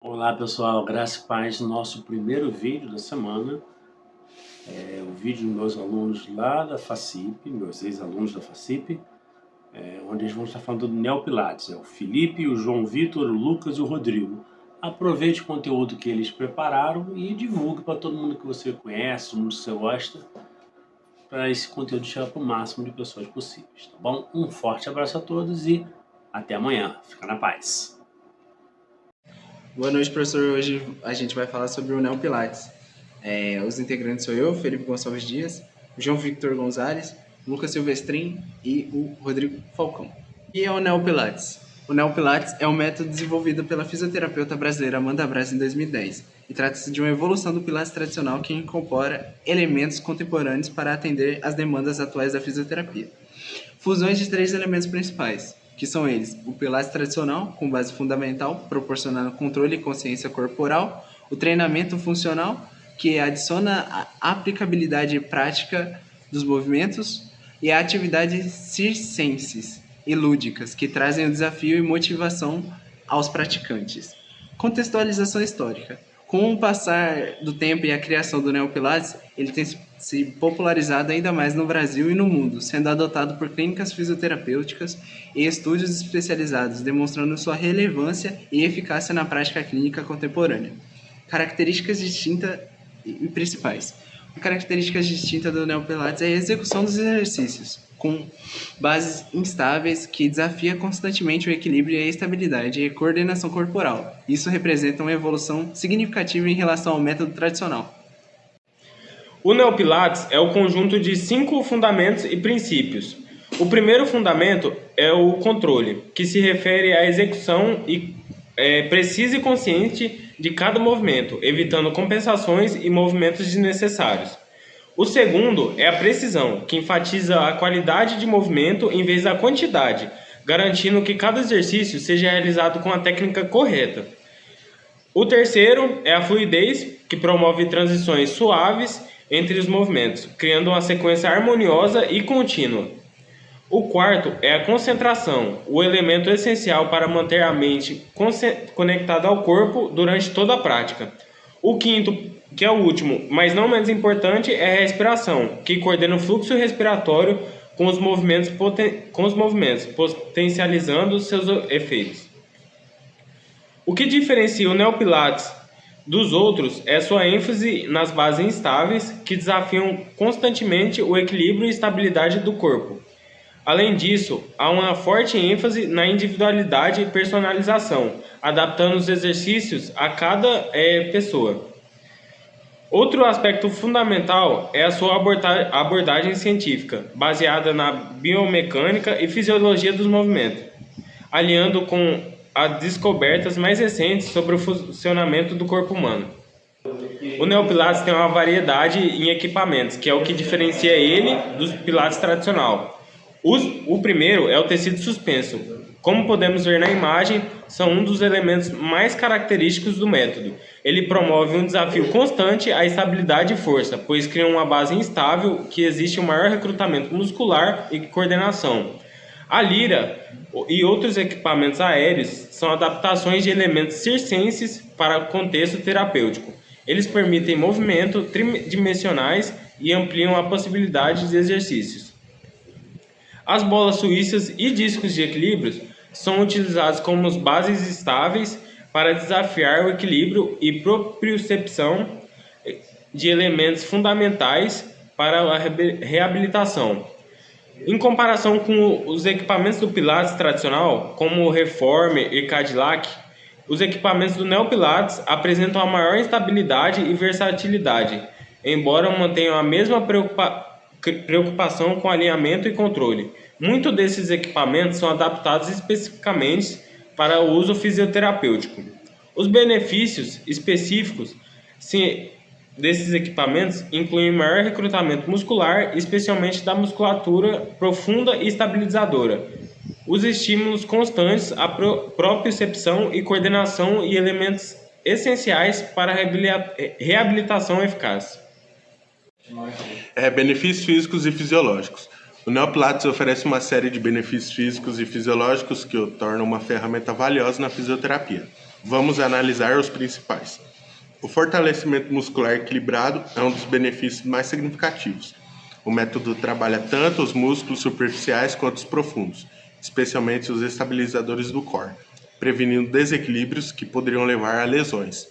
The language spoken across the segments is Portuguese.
Olá pessoal, graça e paz, nosso primeiro vídeo da semana é o vídeo dos meus alunos lá da FACIP, meus ex-alunos da FACIP, onde eles vão estar falando do Neopilates, o Felipe, o João Vitor, o Lucas e o Rodrigo. Aproveite o conteúdo que eles prepararam e divulgue para todo mundo que você conhece, todo mundo que você gosta, para esse conteúdo chegar para o máximo de pessoas possíveis, tá bom? Um forte abraço a todos e até amanhã, fica na paz. Boa noite, professor. Hoje a gente vai falar sobre o Neopilates. Os integrantes sou eu, Felipe Gonçalves Dias, o João Victor Gonzalez, o Lucas Silvestrin e o Rodrigo Falcão. E é o Neopilates? O Neopilates é um método desenvolvido pela fisioterapeuta brasileira Amanda Braz em 2010 e trata-se de uma evolução do Pilates tradicional que incorpora elementos contemporâneos para atender às demandas atuais da fisioterapia. Fusões de três elementos principais, que são eles: o Pilates tradicional, com base fundamental, proporcionando controle e consciência corporal; o treinamento funcional, que adiciona a aplicabilidade prática dos movimentos; e a atividade circenses e lúdicas, que trazem o desafio e motivação aos praticantes. Contextualização histórica. Com o passar do tempo e a criação do Neopilates, ele tem se popularizado ainda mais no Brasil e no mundo, sendo adotado por clínicas fisioterapêuticas e estúdios especializados, demonstrando sua relevância e eficácia na prática clínica contemporânea. Características distintas e principais. Uma característica distinta do Neopilates é a execução dos exercícios, com bases instáveis que desafia constantemente o equilíbrio e a estabilidade e a coordenação corporal. Isso representa uma evolução significativa em relação ao método tradicional. O Neopilates é o conjunto de 5 fundamentos e princípios. O primeiro fundamento é o controle, que se refere à execução precisa e consciente de cada movimento, evitando compensações e movimentos desnecessários. O segundo é a precisão, que enfatiza a qualidade de movimento em vez da quantidade, garantindo que cada exercício seja realizado com a técnica correta. O terceiro é a fluidez, que promove transições suaves entre os movimentos, criando uma sequência harmoniosa e contínua. O quarto é a concentração, o elemento essencial para manter a mente conectada ao corpo durante toda a prática. O quinto, que é o último, mas não menos importante, é a respiração, que coordena o fluxo respiratório com os movimentos, potencializando seus efeitos. O que diferencia o Neopilates dos outros é sua ênfase nas bases instáveis, que desafiam constantemente o equilíbrio e estabilidade do corpo. Além disso, há uma forte ênfase na individualidade e personalização, adaptando os exercícios a cada pessoa. Outro aspecto fundamental é a sua abordagem científica, baseada na biomecânica e fisiologia dos movimentos, alinhando com as descobertas mais recentes sobre o funcionamento do corpo humano. O Neopilates tem uma variedade em equipamentos, que é o que diferencia ele dos Pilates tradicional. O primeiro é o tecido suspenso. Como podemos ver na imagem, são um dos elementos mais característicos do método. Ele promove um desafio constante à estabilidade e força, pois cria uma base instável que existe um maior recrutamento muscular e coordenação. A lira e outros equipamentos aéreos são adaptações de elementos circenses para o contexto terapêutico. Eles permitem movimentos tridimensionais e ampliam a possibilidade de exercícios. As bolas suíças e discos de equilíbrio são utilizados como bases estáveis para desafiar o equilíbrio e propriocepção de elementos fundamentais para a reabilitação. Em comparação com os equipamentos do Pilates tradicional, como o Reformer e Cadillac, os equipamentos do Neopilates apresentam a maior estabilidade e versatilidade, embora mantenham a mesma preocupação com alinhamento e controle. Muitos desses equipamentos são adaptados especificamente para o uso fisioterapêutico. Os benefícios específicos desses equipamentos incluem maior recrutamento muscular, especialmente da musculatura profunda e estabilizadora, os estímulos constantes, a propriocepção e coordenação e elementos essenciais para a reabilitação eficaz. Benefícios físicos e fisiológicos. O Neopilates oferece uma série de benefícios físicos e fisiológicos que o tornam uma ferramenta valiosa na fisioterapia. Vamos analisar os principais. O fortalecimento muscular equilibrado é um dos benefícios mais significativos. O método trabalha tanto os músculos superficiais quanto os profundos, especialmente os estabilizadores do core, prevenindo desequilíbrios que poderiam levar a lesões.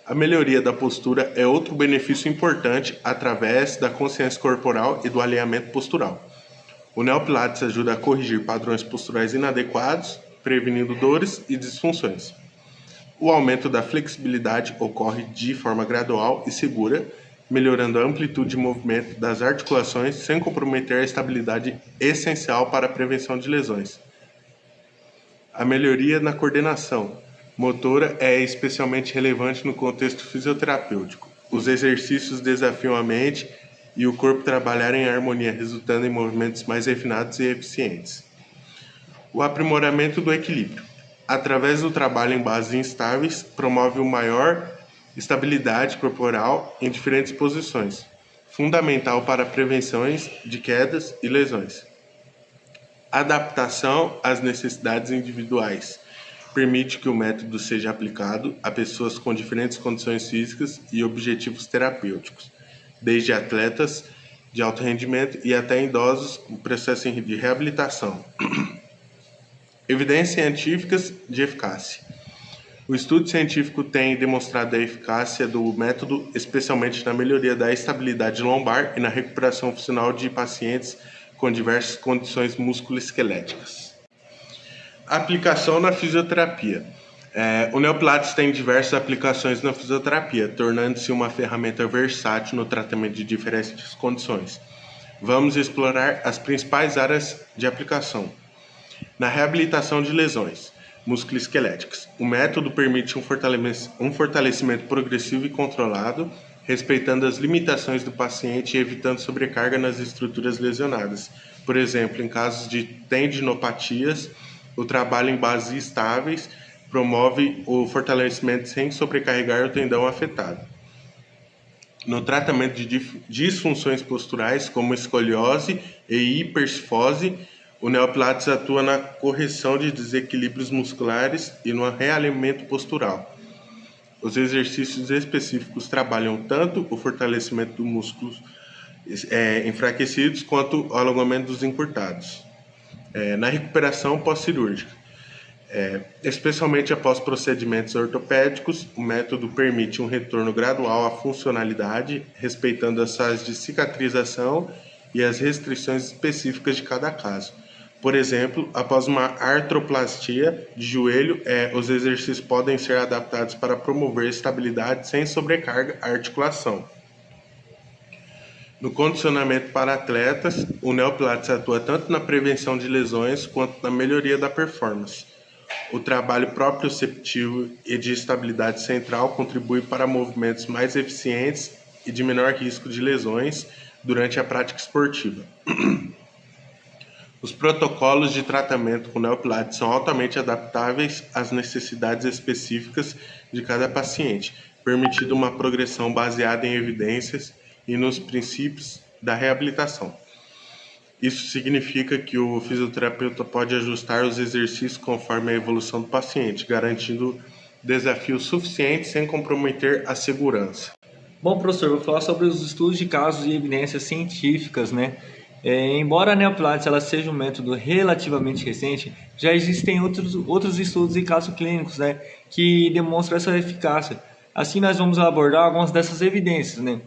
A melhoria da postura é outro benefício importante através da consciência corporal e do alinhamento postural. O Neopilates ajuda a corrigir padrões posturais inadequados, prevenindo dores e disfunções. O aumento da flexibilidade ocorre de forma gradual e segura, melhorando a amplitude de movimento das articulações sem comprometer a estabilidade essencial para a prevenção de lesões. A melhoria na coordenação motora é especialmente relevante no contexto fisioterapêutico. Os exercícios desafiam a mente e o corpo trabalhar em harmonia, resultando em movimentos mais refinados e eficientes. O aprimoramento do equilíbrio. Através do trabalho em bases instáveis, promove uma maior estabilidade corporal em diferentes posições, fundamental para prevenções de quedas e lesões. Adaptação às necessidades individuais. Permite que o método seja aplicado a pessoas com diferentes condições físicas e objetivos terapêuticos, desde atletas de alto rendimento e até idosos com processo de reabilitação. Evidências científicas de eficácia. O estudo científico tem demonstrado a eficácia do método, especialmente na melhoria da estabilidade lombar e na recuperação funcional de pacientes com diversas condições musculoesqueléticas. Aplicação na fisioterapia. O Neopilates tem diversas aplicações na fisioterapia, tornando-se uma ferramenta versátil no tratamento de diferentes condições. Vamos explorar as principais áreas de aplicação. Na reabilitação de lesões musculoesqueléticas, o método permite um fortalecimento progressivo e controlado, respeitando as limitações do paciente e evitando sobrecarga nas estruturas lesionadas. Por exemplo, em casos de tendinopatias, o trabalho em bases estáveis promove o fortalecimento sem sobrecarregar o tendão afetado. No tratamento de disfunções posturais, como escoliose e hipercifose, o Neopilates atua na correção de desequilíbrios musculares e no realinhamento postural. Os exercícios específicos trabalham tanto o fortalecimento dos músculos enfraquecidos quanto o alongamento dos encurtados. Na recuperação pós-cirúrgica, especialmente após procedimentos ortopédicos, o método permite um retorno gradual à funcionalidade, respeitando as fases de cicatrização e as restrições específicas de cada caso. Por exemplo, após uma artroplastia de joelho, os exercícios podem ser adaptados para promover estabilidade sem sobrecarga à articulação. No condicionamento para atletas, o Neopilates atua tanto na prevenção de lesões quanto na melhoria da performance. O trabalho proprioceptivo e de estabilidade central contribui para movimentos mais eficientes e de menor risco de lesões durante a prática esportiva. Os protocolos de tratamento com Neopilates são altamente adaptáveis às necessidades específicas de cada paciente, permitindo uma progressão baseada em evidências e nos princípios da reabilitação. Isso significa que o fisioterapeuta pode ajustar os exercícios conforme a evolução do paciente, garantindo desafios suficientes sem comprometer a segurança. Bom, professor, vou falar sobre os estudos de casos e evidências científicas, né? Embora a Neopilates ela seja um método relativamente recente, já existem outros estudos e casos clínicos, né, que demonstram essa eficácia. Assim, nós vamos abordar algumas dessas evidências, né?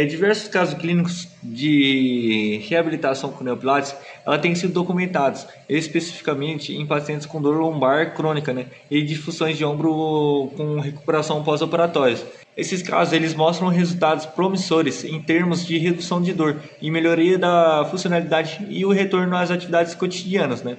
Diversos casos clínicos de reabilitação com Neopilates ela tem sido documentados, especificamente em pacientes com dor lombar crônica, né, e difusões de ombro com recuperação pós-operatória. Esses casos eles mostram resultados promissores em termos de redução de dor e melhoria da funcionalidade e o retorno às atividades cotidianas, né?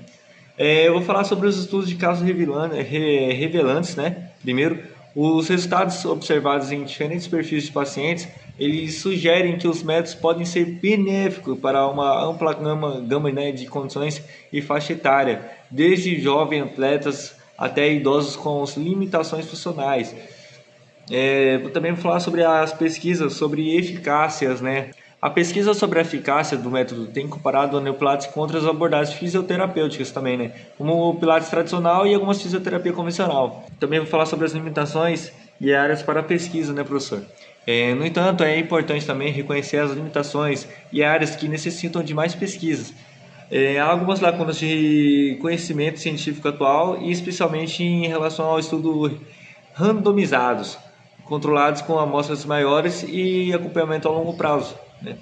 Eu vou falar sobre os estudos de casos revelantes, né? Primeiro, os resultados observados em diferentes perfis de pacientes, eles sugerem que os métodos podem ser benéficos para uma ampla gama, né, de condições e faixa etária, desde jovens atletas até idosos com limitações funcionais. Vou também falar sobre as pesquisas sobre eficácias, né? A pesquisa sobre a eficácia do método tem comparado o Neopilates com outras abordagens fisioterapêuticas também, né? Como o Pilates tradicional e algumas fisioterapia convencional. Também vou falar sobre as limitações e áreas para a pesquisa, né, professor? No entanto, é importante também reconhecer as limitações e áreas que necessitam de mais pesquisas. Há algumas lacunas de conhecimento científico atual e especialmente em relação ao estudo randomizados, controlados com amostras maiores e acompanhamento a longo prazo, né?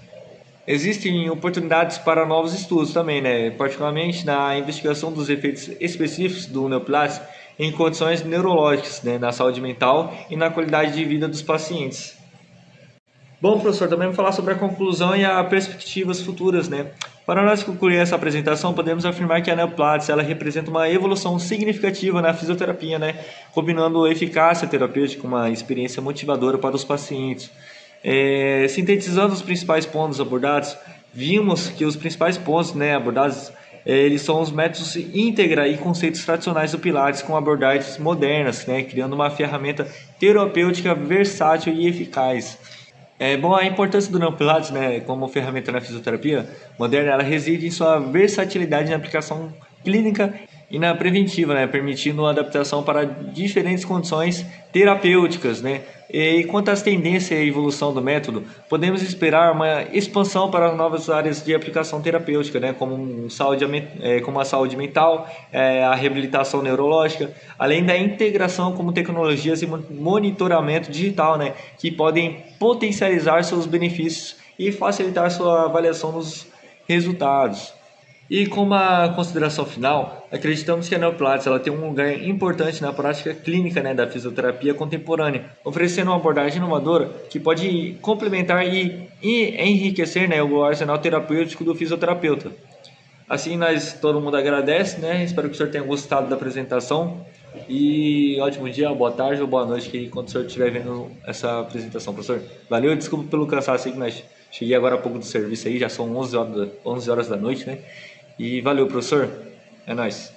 Existem oportunidades para novos estudos também, né? Particularmente na investigação dos efeitos específicos do Neopilates em condições neurológicas, né? Na saúde mental e na qualidade de vida dos pacientes. Bom, professor, também vou falar sobre a conclusão e as perspectivas futuras, né? Para nós concluir essa apresentação, podemos afirmar que a Neopilates ela representa uma evolução significativa na fisioterapia, né? Combinando eficácia terapêutica com uma experiência motivadora para os pacientes. Sintetizando os principais pontos abordados, vimos que os principais pontos, né, abordados eles são os métodos íntegra e conceitos tradicionais do Pilates com abordagens modernas, né, criando uma ferramenta terapêutica versátil e eficaz. Bom, a importância do Neopilates, né, como ferramenta na fisioterapia moderna, ela reside em sua versatilidade na aplicação clínica e na preventiva, né, permitindo uma adaptação para diferentes condições terapêuticas, né. E quanto às tendências e evolução do método, podemos esperar uma expansão para novas áreas de aplicação terapêutica, né, como a saúde mental, a reabilitação neurológica, além da integração como tecnologias e monitoramento digital, né, que podem potencializar seus benefícios e facilitar sua avaliação dos resultados. E como uma consideração final, acreditamos que a Neopilates ela tem um lugar importante na prática clínica, né, da fisioterapia contemporânea, oferecendo uma abordagem inovadora que pode complementar e enriquecer, né, o arsenal terapêutico do fisioterapeuta. Assim, todo mundo agradece, né? Espero que o senhor tenha gostado da apresentação e ótimo dia, boa tarde ou boa noite quando o senhor estiver vendo essa apresentação, professor. Valeu, desculpa pelo cansaço aí que nós cheguei agora há pouco do serviço aí, já são 11 horas da noite, né? E valeu, professor. É nóis.